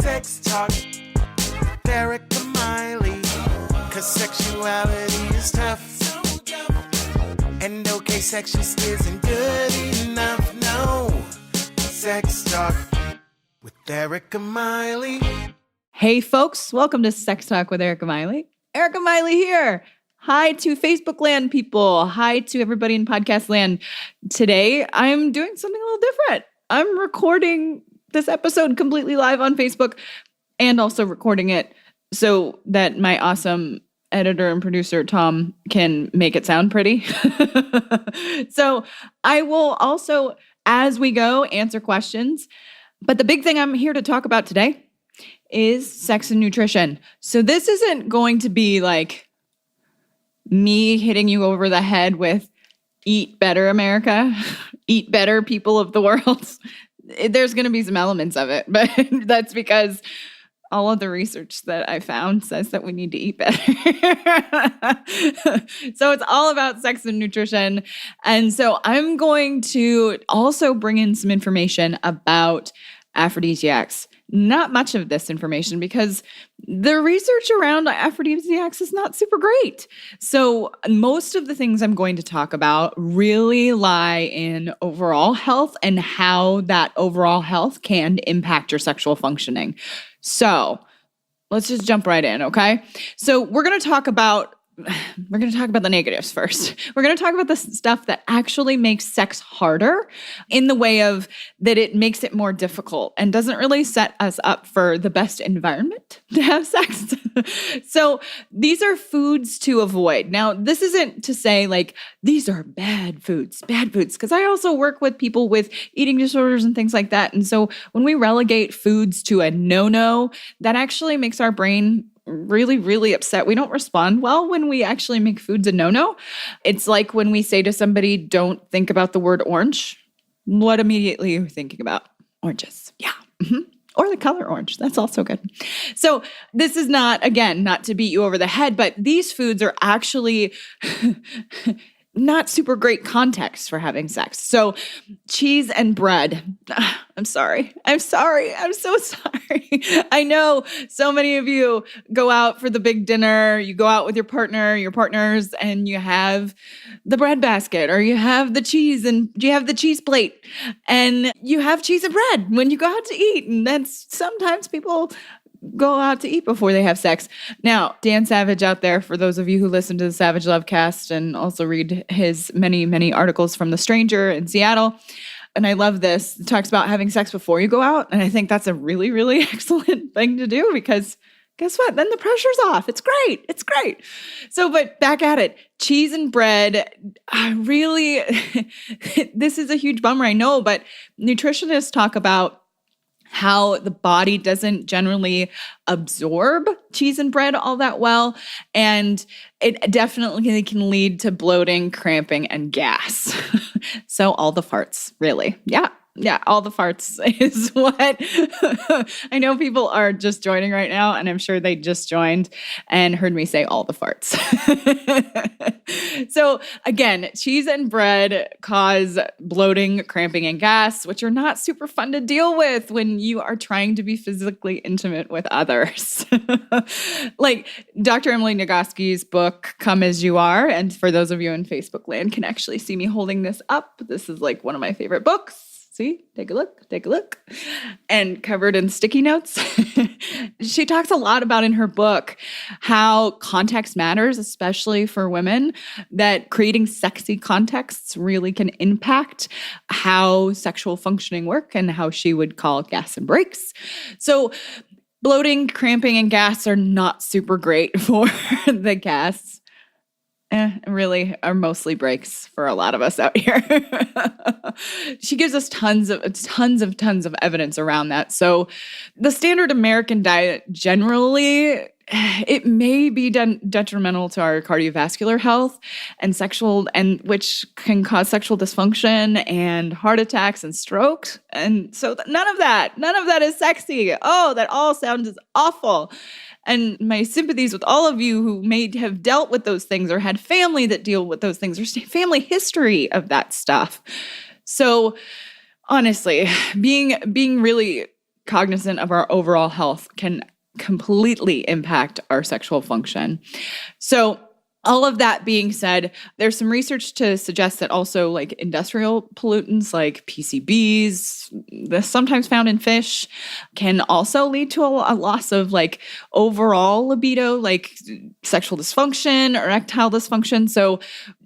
Sex Talk, Erica Miley, 'cause sexuality is tough. And okay, sex just isn't good enough, no. Sex Talk with Erica Miley. Hey folks, welcome to Sex Talk with Erica Miley. Erica Miley here. Hi to Facebook land people. Hi to everybody in podcast land. Today, I'm doing something a little different. I'm recording this episode completely live on Facebook and also recording it so that my awesome editor and producer, Tom, can make it sound pretty. So I will also, as we go, answer questions. But the big thing I'm here to talk about today is sex and nutrition. So this isn't going to be like me hitting you over the head with eat better, America, eat better, people of the world. There's going to be some elements of it, but that's because all of the research that I found says that we need to eat better. So it's all about sex and nutrition. And so I'm going to also bring in some information about aphrodisiacs. Not much of this information because the research around aphrodisiacs is not super great. So most of the things I'm going to talk about really lie in overall health and how that overall health can impact your sexual functioning. So let's just jump right in, okay? So we're going to talk about the negatives first. We're going to talk about the stuff that actually makes sex harder in the way of that it makes it more difficult and doesn't really set us up for the best environment to have sex. So these are foods to avoid. Now, this isn't to say like these are bad foods, because I also work with people with eating disorders and things like that. And so when we relegate foods to a no-no, that actually makes our brain really, really upset. We don't respond well when we actually make foods a no-no. It's like when we say to somebody, don't think about the word orange. What immediately are you thinking about? Oranges. Yeah. Mm-hmm. Or the color orange. That's also good. So this is not, again, not to beat you over the head, but these foods are actually not super great context for having sex. So cheese and bread. I'm sorry. I'm so sorry. I know so many of you go out for the big dinner. You go out with your partners, and you have the bread basket, or you have the cheese, and you have the cheese plate, and you have cheese and bread when you go out to eat. And that's sometimes people go out to eat before they have sex. Now, Dan Savage out there, for those of you who listen to the Savage Lovecast and also read his many, many articles from The Stranger in Seattle, and I love this, it talks about having sex before you go out. And I think that's a really, really excellent thing to do because guess what? Then the pressure's off. It's great. It's great. So, but back at it, cheese and bread, really, this is a huge bummer, I know, but nutritionists talk about how the body doesn't generally absorb cheese and bread all that well. And it definitely can lead to bloating, cramping, and gas. So all the farts, really. Yeah, all the farts is what I know people are just joining right now, and I'm sure they just joined and heard me say all the farts. So again, cheese and bread cause bloating, cramping, and gas, which are not super fun to deal with when you are trying to be physically intimate with others. Like Dr. Emily Nagoski's book, Come As You Are, and for those of you in Facebook land can actually see me holding this up. This is like one of my favorite books. See, take a look, and covered in sticky notes. She talks a lot about in her book how context matters, especially for women, that creating sexy contexts really can impact how sexual functioning work and how she would call gas and breaks. So bloating, cramping, and gas are not super great for the gas. Really are mostly breaks for a lot of us out here. She gives us tons of evidence around that. So the standard American diet generally, it may be detrimental to our cardiovascular health and which can cause sexual dysfunction and heart attacks and strokes. And so none of that is sexy. Oh, that all sounds awful. And my sympathies with all of you who may have dealt with those things or had family that deal with those things or family history of that stuff. So honestly, being really cognizant of our overall health can completely impact our sexual function. So all of that being said, there's some research to suggest that also like industrial pollutants like PCBs, that's sometimes found in fish, can also lead to a loss of like overall libido, like sexual dysfunction, erectile dysfunction. So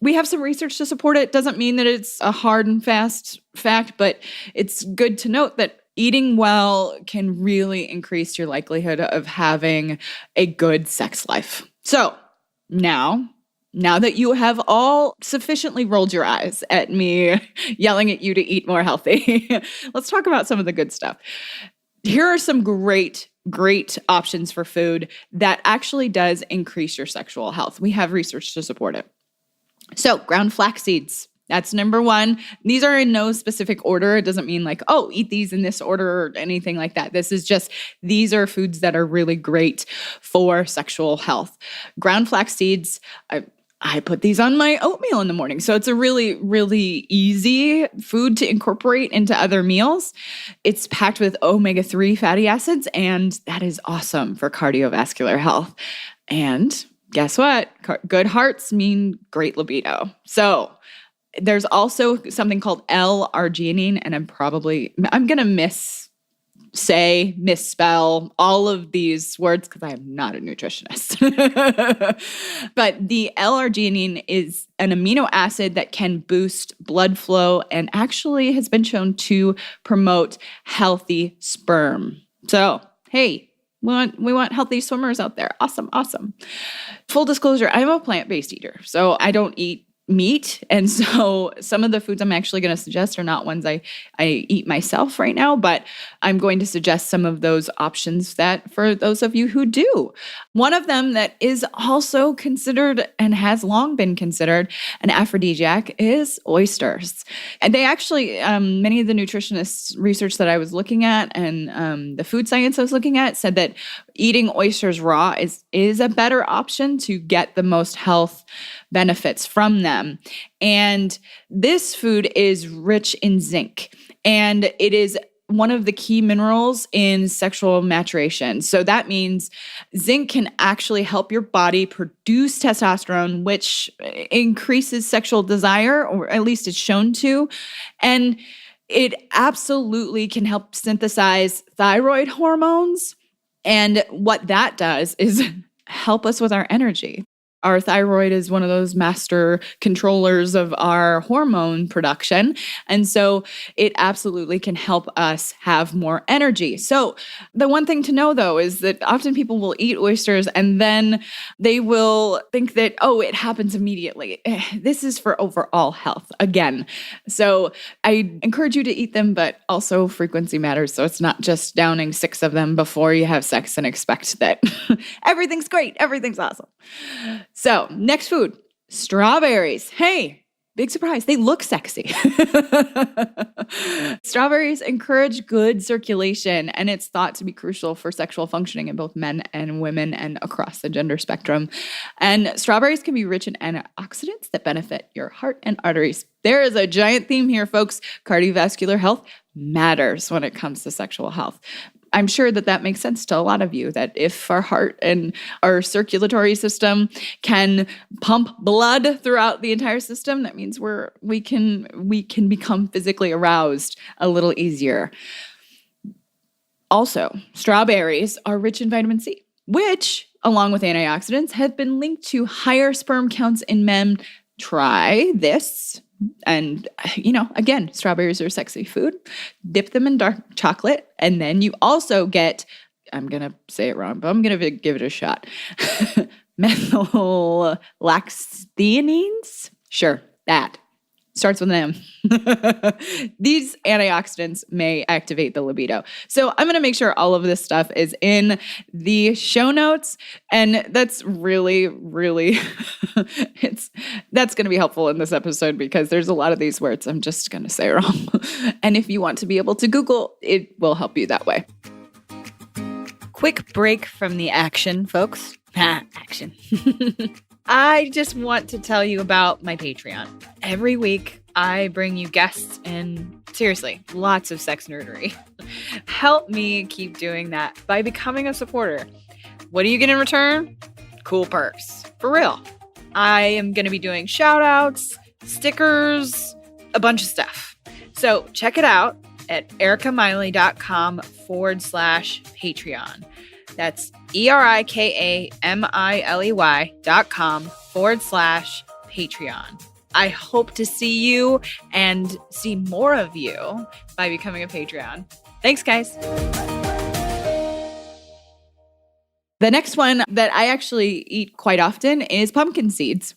we have some research to support it. Doesn't mean that it's a hard and fast fact, but it's good to note that eating well can really increase your likelihood of having a good sex life. So now that you have all sufficiently rolled your eyes at me yelling at you to eat more healthy, let's talk about some of the good stuff. Here are some great options for food that actually does increase your sexual health. We have research to support it. So ground flax seeds. That's number one. These are in no specific order. It doesn't mean like, oh, eat these in this order or anything like that. This is just, these are foods that are really great for sexual health. Ground flax seeds, I put these on my oatmeal in the morning. So it's a really, really easy food to incorporate into other meals. It's packed with omega-3 fatty acids, and that is awesome for cardiovascular health. And guess what? Good hearts mean great libido. So there's also something called L-arginine, and I'm going to misspell all of these words because I am not a nutritionist. But the L-arginine is an amino acid that can boost blood flow and actually has been shown to promote healthy sperm. So, hey, we want healthy swimmers out there. Awesome. Full disclosure, I'm a plant-based eater, so I don't eat meat. And so some of the foods I'm actually going to suggest are not ones I eat myself right now, but I'm going to suggest some of those options that for those of you who do. One of them that is also considered and has long been considered an aphrodisiac is oysters. And they actually, many of the nutritionists research that I was looking at and the food science I was looking at said that eating oysters raw is a better option to get the most health benefits from them. And this food is rich in zinc, and it is one of the key minerals in sexual maturation. So that means zinc can actually help your body produce testosterone, which increases sexual desire, or at least it's shown to. And it absolutely can help synthesize thyroid hormones. And what that does is help us with our energy. Our thyroid is one of those master controllers of our hormone production. And so it absolutely can help us have more energy. So the one thing to know, though, is that often people will eat oysters and then they will think that, oh, it happens immediately. This is for overall health again. So I encourage you to eat them, but also frequency matters. So it's not just downing 6 of them before you have sex and expect that everything's great, everything's awesome. So, next food, strawberries. Hey, big surprise, they look sexy. Strawberries encourage good circulation, and it's thought to be crucial for sexual functioning in both men and women and across the gender spectrum. And strawberries can be rich in antioxidants that benefit your heart and arteries. There is a giant theme here, folks. Cardiovascular health matters when it comes to sexual health. I'm sure that makes sense to a lot of you, that if our heart and our circulatory system can pump blood throughout the entire system, that means we can become physically aroused a little easier. Also, strawberries are rich in vitamin C, which, along with antioxidants, have been linked to higher sperm counts in men. Try this. And, again, strawberries are sexy food. Dip them in dark chocolate. And then you also get, I'm going to say it wrong, but I'm going to give it a shot. Methylxanthines? Sure, that. Starts with an M. These antioxidants may activate the libido. So I'm going to make sure all of this stuff is in the show notes. And that's really, really, that's going to be helpful in this episode because there's a lot of these words I'm just going to say wrong. And if you want to be able to Google, it will help you that way. Quick break from the action, folks. Action. I just want to tell you about my Patreon. Every week, I bring you guests and seriously, lots of sex nerdery. Help me keep doing that by becoming a supporter. What do you get in return? Cool perks. For real. I am going to be doing shout outs, stickers, a bunch of stuff. So check it out at ericamiley.com/Patreon. That's ERIKAMILEY.com/Patreon. I hope to see you and see more of you by becoming a Patreon. Thanks, guys. The next one that I actually eat quite often is pumpkin seeds.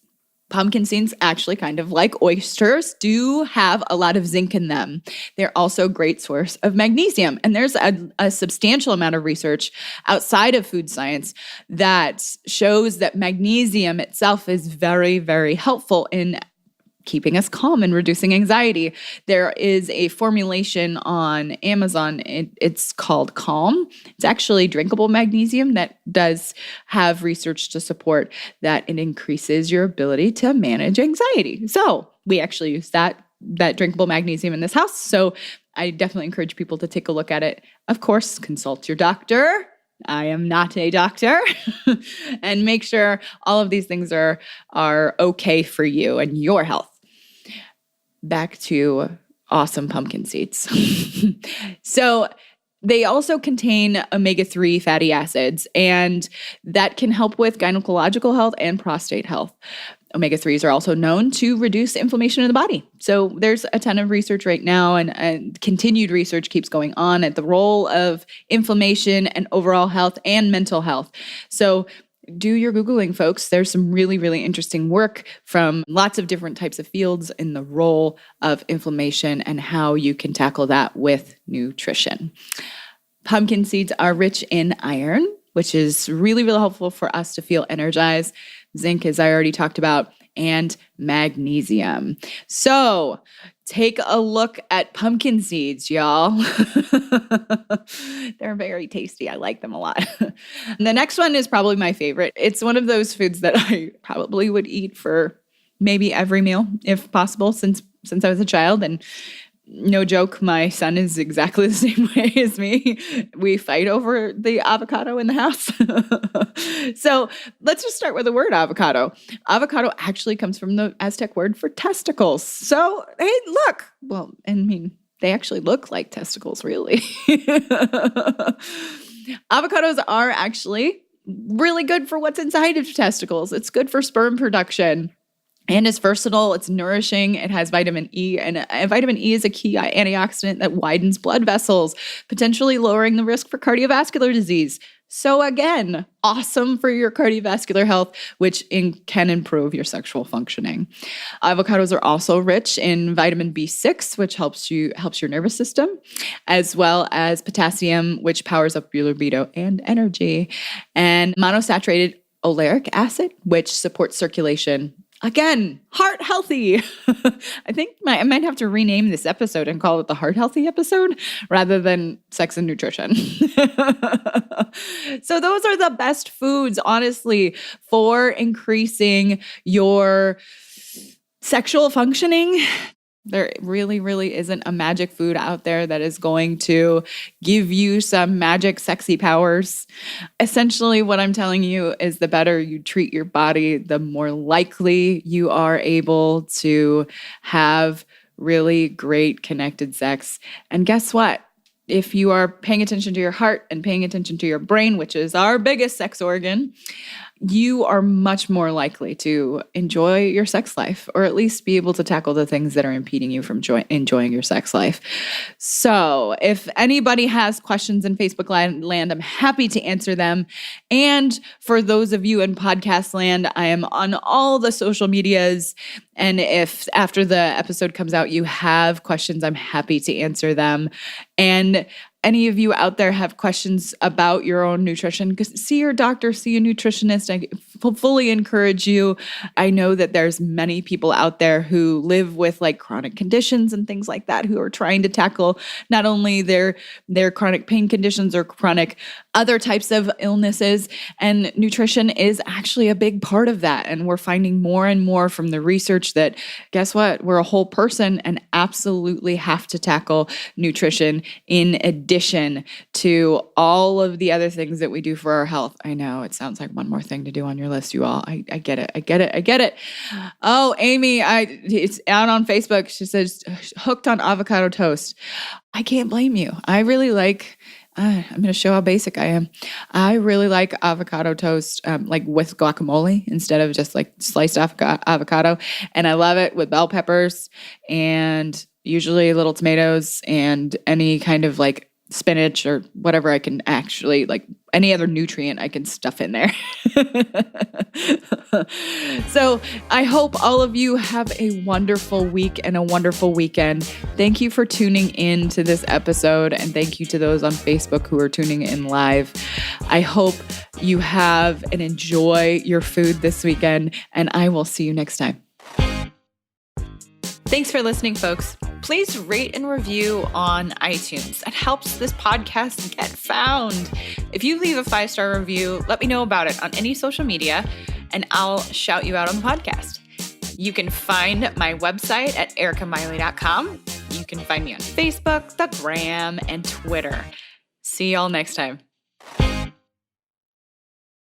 Pumpkin seeds, actually kind of like oysters, do have a lot of zinc in them. They're also a great source of magnesium. And there's a substantial amount of research outside of food science that shows that magnesium itself is very, very helpful in keeping us calm and reducing anxiety. There is a formulation on Amazon. It's called Calm. It's actually drinkable magnesium that does have research to support that it increases your ability to manage anxiety. So we actually use that drinkable magnesium in this house. So I definitely encourage people to take a look at it. Of course, consult your doctor. I am not a doctor. And make sure all of these things are okay for you and your health. Back to awesome pumpkin seeds. So they also contain omega-3 fatty acids, and that can help with gynecological health and prostate health. Omega-3s are also known to reduce inflammation in the body. So there's a ton of research right now, and continued research keeps going on at the role of inflammation and overall health and mental health. So do your Googling, folks. There's some really, really interesting work from lots of different types of fields in the role of inflammation and how you can tackle that with nutrition. Pumpkin seeds are rich in iron, which is really, really helpful for us to feel energized. Zinc, as I already talked about, and magnesium. So take a look at pumpkin seeds, y'all. They're very tasty. I like them a lot. And the next one is probably my favorite. It's one of those foods that I probably would eat for maybe every meal, if possible, since I was a child. And no joke, my son is exactly the same way as me. We fight over the avocado in the house. So let's just start with the word avocado. Avocado actually comes from the Aztec word for testicles. So, hey, look. Well, I mean, they actually look like testicles, really. Avocados are actually really good for what's inside of testicles. It's good for sperm production. And it's versatile, it's nourishing, it has vitamin E, and vitamin E is a key antioxidant that widens blood vessels, potentially lowering the risk for cardiovascular disease. So again, awesome for your cardiovascular health, which can improve your sexual functioning. Avocados are also rich in vitamin B6, which helps your nervous system, as well as potassium, which powers up your libido and energy, and monosaturated oleic acid, which supports circulation. Again, heart healthy. I think I might have to rename this episode and call it the heart healthy episode rather than sex and nutrition. So those are the best foods, honestly, for increasing your sexual functioning. There really, really isn't a magic food out there that is going to give you some magic sexy powers. Essentially, what I'm telling you is the better you treat your body, the more likely you are able to have really great connected sex. And guess what? If you are paying attention to your heart and paying attention to your brain, which is our biggest sex organ, you are much more likely to enjoy your sex life, or at least be able to tackle the things that are impeding you from enjoying your sex life. So if anybody has questions in Facebook land, I'm happy to answer them. And for those of you in podcast land, I am on all the social medias. And if after the episode comes out, you have questions, I'm happy to answer them. And any of you out there have questions about your own nutrition, see your doctor, see a nutritionist. I fully encourage you. I know that there's many people out there who live with like chronic conditions and things like that, who are trying to tackle not only their chronic pain conditions or chronic other types of illnesses, and nutrition is actually a big part of that. And we're finding more and more from the research that, guess what? We're a whole person and absolutely have to tackle nutrition in addition to all of the other things that we do for our health. I know it sounds like one more thing to do on your list, you all. I get it. I get it. I get it. Oh, Amy, it's out on Facebook. She says, hooked on avocado toast. I can't blame you. I really like... I'm going to show how basic I am. I really like avocado toast, like with guacamole instead of just like sliced avocado. And I love it with bell peppers and usually little tomatoes and any kind of like spinach or whatever I can actually, like any other nutrient I can stuff in there. So I hope all of you have a wonderful week and a wonderful weekend. Thank you for tuning in to this episode, and thank you to those on Facebook who are tuning in live. I hope you have and enjoy your food this weekend, and I will see you next time. Thanks for listening, folks. Please rate and review on iTunes. That helps this podcast get found. If you leave a 5-star review, let me know about it on any social media, and I'll shout you out on the podcast. You can find my website at ericamiley.com. You can find me on Facebook, the Gram, and Twitter. See y'all next time.